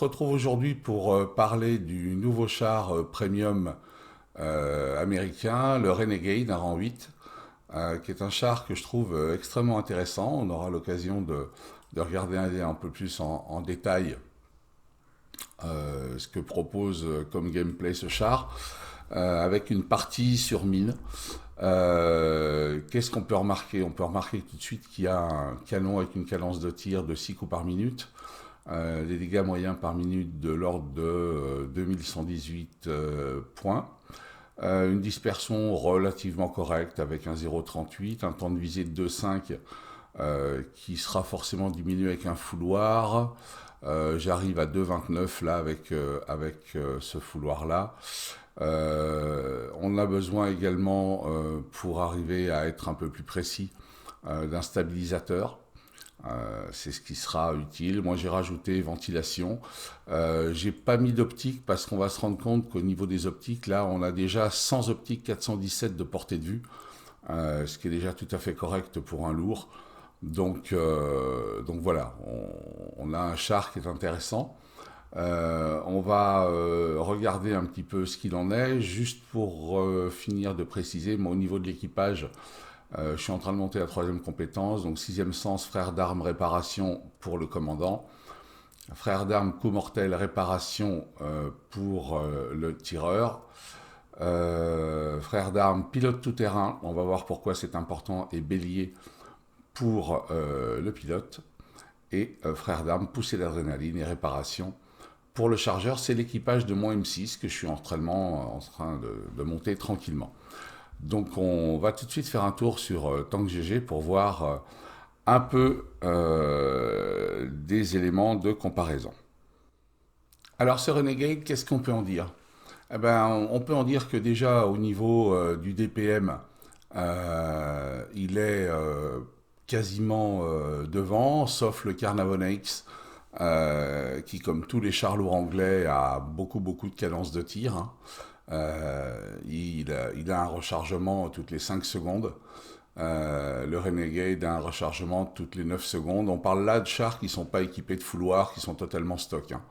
retrouve aujourd'hui pour parler du nouveau char premium américain, le Renegade, un rang 8, qui est un char que je trouve extrêmement intéressant. On aura l'occasion de regarder un peu plus en détail ce que propose comme gameplay ce char, avec une partie sur mine. Qu'est-ce qu'on peut remarquer? On peut remarquer tout de suite qu'il y a un canon avec une cadence de tir de 6 coups par minute, des dégâts moyens par minute de l'ordre de 2118 points, une dispersion relativement correcte avec un 0,38, un temps de visée de 2,5 qui sera forcément diminué avec un fouloir. J'arrive à 2,29 là avec ce fouloir là. On a besoin également, pour arriver à être un peu plus précis, d'un stabilisateur. C'est ce qui sera utile. Moi, j'ai rajouté ventilation. J'ai pas mis d'optique parce qu'on va se rendre compte qu'au niveau des optiques, là, on a déjà 100 optiques 417 de portée de vue, ce qui est déjà tout à fait correct pour un lourd. Donc voilà, on a un char qui est intéressant. On va regarder un petit peu ce qu'il en est. Juste pour finir de préciser, moi, au niveau de l'équipage, je suis en train de monter la 3e compétence, donc 6e sens, frère d'armes, réparation pour le commandant. Frère d'armes, coup mortel, réparation pour le tireur. Frère d'armes, pilote tout-terrain, on va voir pourquoi c'est important, et bélier pour le pilote. Et frère d'armes, poussée d'adrénaline et réparation pour le chargeur. C'est l'équipage de mon M6 que je suis en train de monter tranquillement. Donc on va tout de suite faire un tour sur Tank GG pour voir un peu des éléments de comparaison. Alors ce Renegade, qu'est-ce qu'on peut en dire? Eh ben, on peut en dire que déjà au niveau du DPM, il est quasiment devant, sauf le Carnarvon X, qui, comme tous les chars lourds anglais, a beaucoup de cadence de tir. Hein. Il a un rechargement toutes les 5 secondes. Le Renegade a un rechargement toutes les 9 secondes. On parle là de chars qui ne sont pas équipés de fouloirs, qui sont totalement stock. Hein.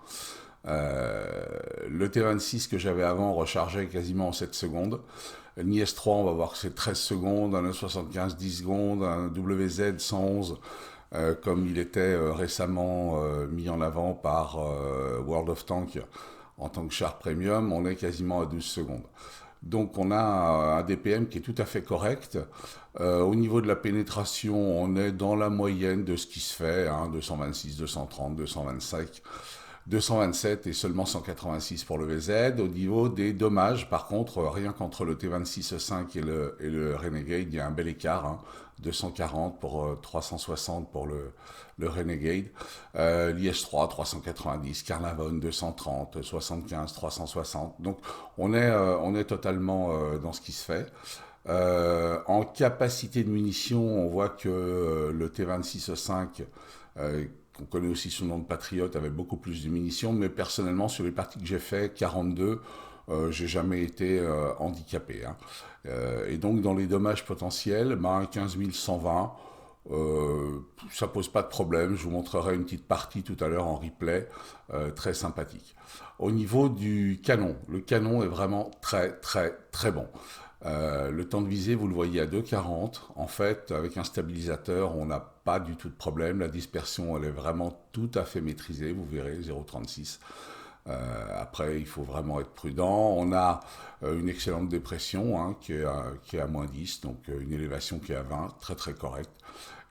Le T26 que j'avais avant rechargeait quasiment en 7 secondes. L'IS-3, on va voir que c'est 13 secondes, un E75 10 secondes, un WZ 111, comme il était récemment mis en avant par World of Tanks en tant que char premium, on est quasiment à 12 secondes. Donc on a un DPM qui est tout à fait correct. Au niveau de la pénétration, on est dans la moyenne de ce qui se fait, hein, 226, 230, 225. 227 et seulement 186 pour le VZ. Au niveau des dommages, par contre, rien qu'entre le T26-5 et le Renegade, il y a un bel écart, hein, 240 pour 360 pour le Renegade, l'IS-3 390, Carnarvon 230, 75, 360. Donc on est totalement dans ce qui se fait. En capacité de munitions, on voit que le T26-5, on connaît aussi son nom de patriote, avec beaucoup plus de munitions, mais personnellement, sur les parties que j'ai fait, 42, j'ai jamais été handicapé. Hein. Et donc, dans les dommages potentiels, 15 120, ça pose pas de problème. Je vous montrerai une petite partie tout à l'heure en replay, très sympathique. Au niveau du canon, le canon est vraiment très bon. Le temps de visée, vous le voyez à 2,40. En fait, avec un stabilisateur, on n'a pas du tout de problème. La dispersion, elle est vraiment tout à fait maîtrisée. Vous verrez, 0,36. Après, il faut vraiment être prudent. On a une excellente dépression, hein, qui est à moins 10, donc une élévation qui est à 20, très correcte.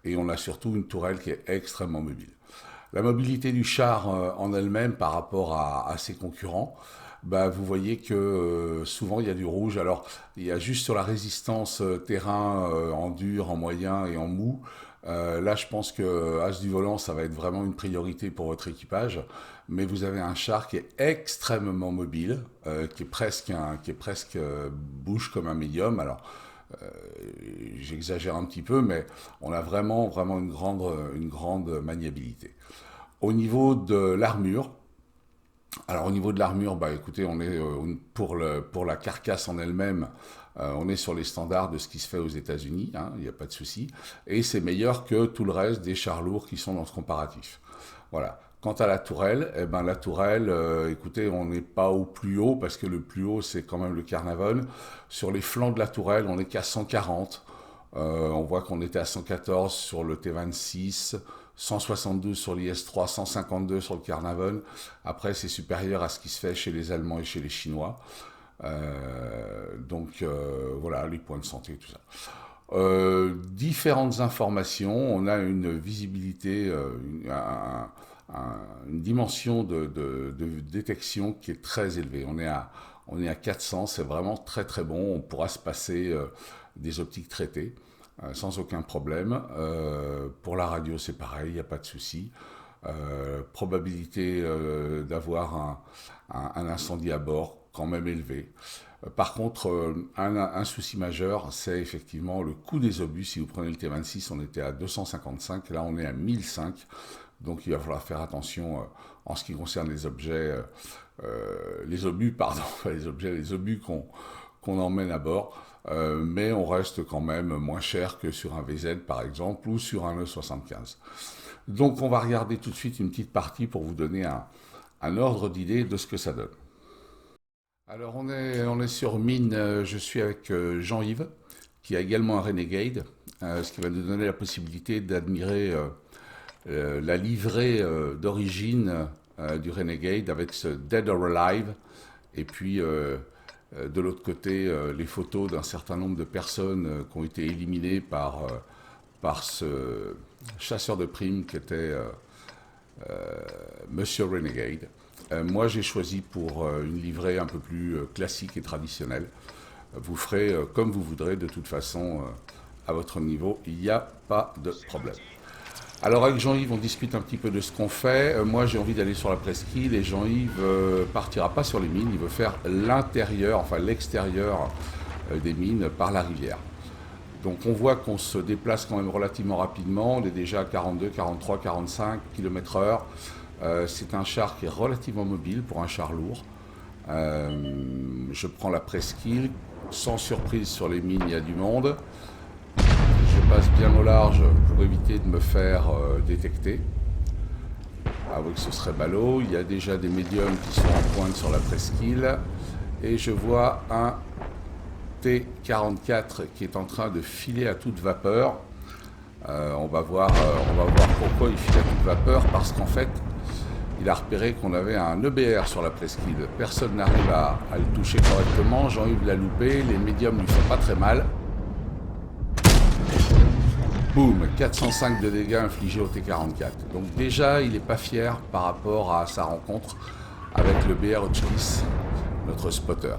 Et on a surtout une tourelle qui est extrêmement mobile. La mobilité du char en elle-même par rapport à ses concurrents, bah, vous voyez que souvent il y a du rouge. Alors il y a juste sur la résistance terrain en dur, en moyen et en mou. Là je pense que As du volant ça va être vraiment une priorité pour votre équipage. Mais vous avez un char qui est extrêmement mobile, qui est presque bouge comme un médium. Alors j'exagère un petit peu, mais on a vraiment une grande maniabilité. Au niveau de l'armure, alors au niveau de l'armure, bah écoutez, on est pour la carcasse en elle-même, on est sur les standards de ce qui se fait aux États-Unis, hein, il n'y a pas de souci, et c'est meilleur que tout le reste des chars lourds qui sont dans ce comparatif. Voilà. Quant à la tourelle, eh ben la tourelle, écoutez, on n'est pas au plus haut parce que le plus haut c'est quand même le Carnavon. Sur les flancs de la tourelle, on n'est qu'à 140. On voit qu'on était à 114 sur le T26, 172 sur l'IS-3, 152 sur le Carnavon. Après, c'est supérieur à ce qui se fait chez les Allemands et chez les Chinois. Voilà, les points de santé, tout ça. Différentes informations, on a une visibilité, une dimension de détection qui est très élevée. On est à 400, c'est vraiment très très bon. On pourra se passer des optiques traitées sans aucun problème. Pour la radio, c'est pareil, il n'y a pas de souci. Probabilité d'avoir un incendie à bord quand même élevé. Par contre, un souci majeur, c'est effectivement le coût des obus. Si vous prenez le T26, on était à 255, là on est à 1005. Donc il va falloir faire attention en ce qui concerne les objets, les obus, pardon, pas les objets, les obus qu'on emmène à bord. Mais on reste quand même moins cher que sur un VZ par exemple ou sur un E75. Donc on va regarder tout de suite une petite partie pour vous donner un ordre d'idée de ce que ça donne. Alors on est sur Mine, je suis avec Jean-Yves, qui a également un Renegade, ce qui va nous donner la possibilité d'admirer la livrée d'origine du Renegade avec ce Dead or Alive, et puis de l'autre côté les photos d'un certain nombre de personnes qui ont été éliminées par ce chasseur de primes qui était Monsieur Renegade. Moi, j'ai choisi pour une livrée un peu plus classique et traditionnelle. Vous ferez comme vous voudrez, de toute façon, à votre niveau, il n'y a pas de problème. Alors avec Jean-Yves, on discute un petit peu de ce qu'on fait. Moi, j'ai envie d'aller sur la presqu'île et Jean-Yves partira pas sur les mines. Il veut faire l'intérieur, enfin l'extérieur des mines par la rivière. Donc on voit qu'on se déplace quand même relativement rapidement. On est déjà à 42, 43, 45 km/h. C'est un char qui est relativement mobile pour un char lourd. Je prends la presqu'île, sans surprise sur les mines, il y a du monde. Je passe bien au large pour éviter de me faire détecter. Avouez que ce serait ballot. Il y a déjà des médiums qui sont en pointe sur la presqu'île. Et je vois un T-44 qui est en train de filer à toute vapeur. On va voir pourquoi il file à toute vapeur, parce qu'en fait, il a repéré qu'on avait un EBR sur la presqu'île. Personne n'arrive à le toucher correctement. Jean-Yves l'a loupé. Les médiums lui font pas très mal. Boum, 405 de dégâts infligés au T-44. Donc déjà, il n'est pas fier par rapport à sa rencontre avec le BR Hotchkiss, notre spotter.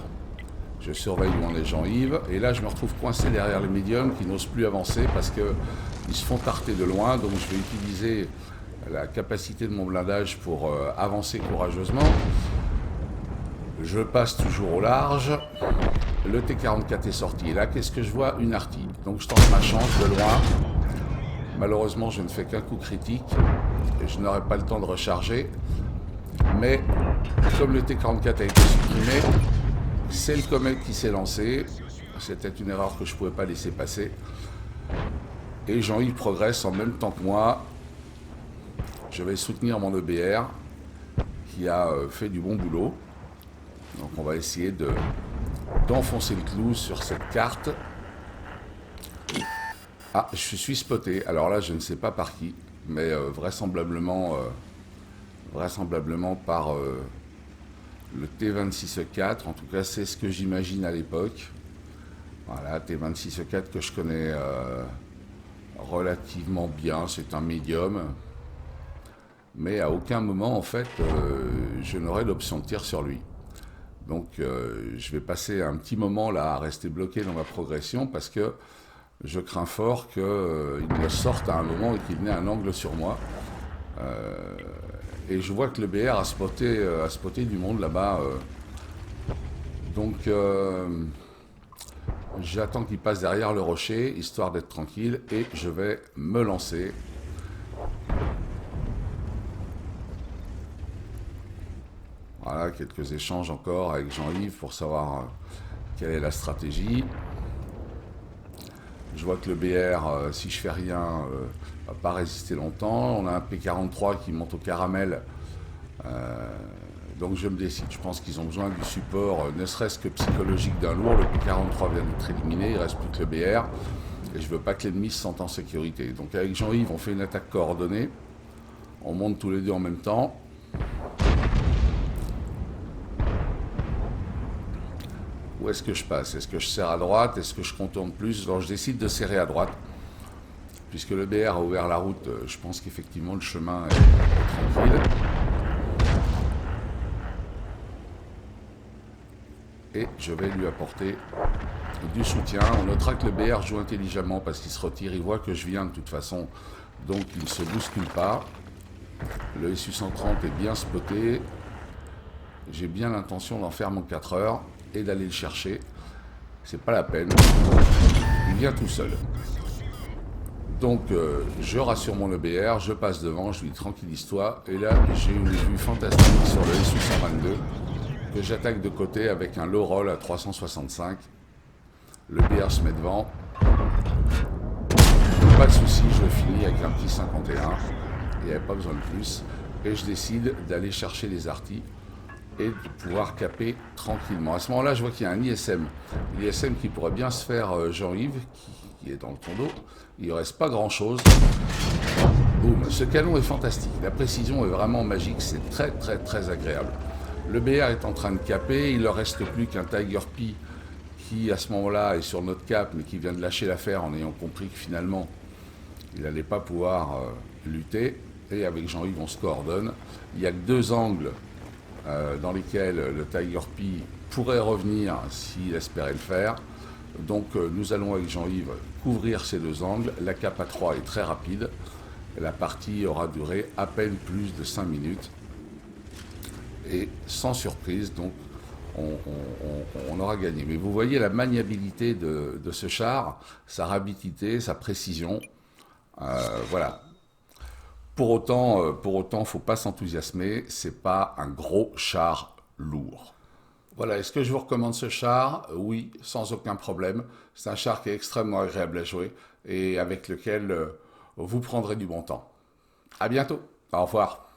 Je surveille où en est Jean-Yves. Et là, je me retrouve coincé derrière les médiums qui n'osent plus avancer parce qu'ils se font tarter de loin. Donc je vais utiliser la capacité de mon blindage pour avancer courageusement. Je passe toujours au large. Le T-44 est sorti. Et là, qu'est-ce que je vois? Une artille. Donc je tente ma chance de loin. Malheureusement, je ne fais qu'un coup critique. Et je n'aurai pas le temps de recharger. Mais comme le T-44 a été supprimé, c'est le Comet qui s'est lancé. C'était une erreur que je ne pouvais pas laisser passer. Et Jean-Yves progresse en même temps que moi. Je vais soutenir mon EBR qui a fait du bon boulot. Donc on va essayer d'enfoncer le clou sur cette carte. Ah, je suis spoté. Alors là, je ne sais pas par qui, mais vraisemblablement par le T-26E4. En tout cas, c'est ce que j'imagine à l'époque. Voilà, T-26E4 que je connais relativement bien. C'est un médium. Mais à aucun moment, en fait, je n'aurai d'option de tir sur lui. Donc, je vais passer un petit moment là à rester bloqué dans ma progression parce que je crains fort qu'il me sorte à un moment et qu'il n'ait un angle sur moi. Et je vois que le BR a spoté du monde là-bas. Donc, j'attends qu'il passe derrière le rocher, histoire d'être tranquille, et je vais me lancer. Voilà, quelques échanges encore avec Jean-Yves pour savoir quelle est la stratégie. Je vois que le BR, si je fais rien, va pas résister longtemps. On a un P43 qui monte au caramel Donc je me décide. Je pense qu'ils ont besoin du support, ne serait-ce que psychologique d'un lourd. Le P43 vient d'être éliminé, il ne reste plus que le BR. Et je ne veux pas que l'ennemi se sente en sécurité. Donc avec Jean-Yves, on fait une attaque coordonnée. On monte tous les deux en même temps. Où est-ce que je passe? Est-ce que je serre à droite? Est-ce que je contourne plus? Alors je décide de serrer à droite. Puisque le BR a ouvert la route, je pense qu'effectivement le chemin est tranquille. Et je vais lui apporter du soutien. On notera que le BR joue intelligemment parce qu'il se retire, il voit que je viens de toute façon, donc il ne se bouscule pas. Le SU-130 est bien spoté. J'ai bien l'intention d'en faire mon 4 heures et d'aller le chercher. C'est pas la peine. Il vient tout seul. Donc je rassure mon EBR, je passe devant, je lui dis tranquillise-toi. Et là j'ai une vue fantastique sur le SU-122 que j'attaque de côté avec un low roll à 365. Le BR se met devant. Pas de souci, je finis avec un petit 51. Il n'y avait pas besoin de plus. Et je décide d'aller chercher les artis et de pouvoir caper tranquillement. À ce moment-là, je vois qu'il y a un ISM. L'ISM qui pourrait bien se faire Jean-Yves, qui est dans le tondo. Il ne reste pas grand-chose. Boum, ce canon est fantastique. La précision est vraiment magique. C'est très, très, très agréable. Le BR est en train de caper. Il ne leur reste plus qu'un Tiger P qui, à ce moment-là, est sur notre cap, mais qui vient de lâcher l'affaire en ayant compris que finalement, il n'allait pas pouvoir lutter. Et avec Jean-Yves, on se coordonne. Il n'y a que deux angles dans lesquels le Tiger P pourrait revenir s'il espérait le faire. Donc nous allons avec Jean-Yves couvrir ces deux angles. La cape A3 est très rapide. La partie aura duré à peine plus de 5 minutes. Et sans surprise, donc on aura gagné. Mais vous voyez la maniabilité de ce char, sa rapidité, sa précision. Voilà. Pour autant, faut pas s'enthousiasmer. C'est pas un gros char lourd. Voilà, est-ce que je vous recommande ce char? Oui, sans aucun problème. C'est un char qui est extrêmement agréable à jouer et avec lequel vous prendrez du bon temps. À bientôt. Au revoir.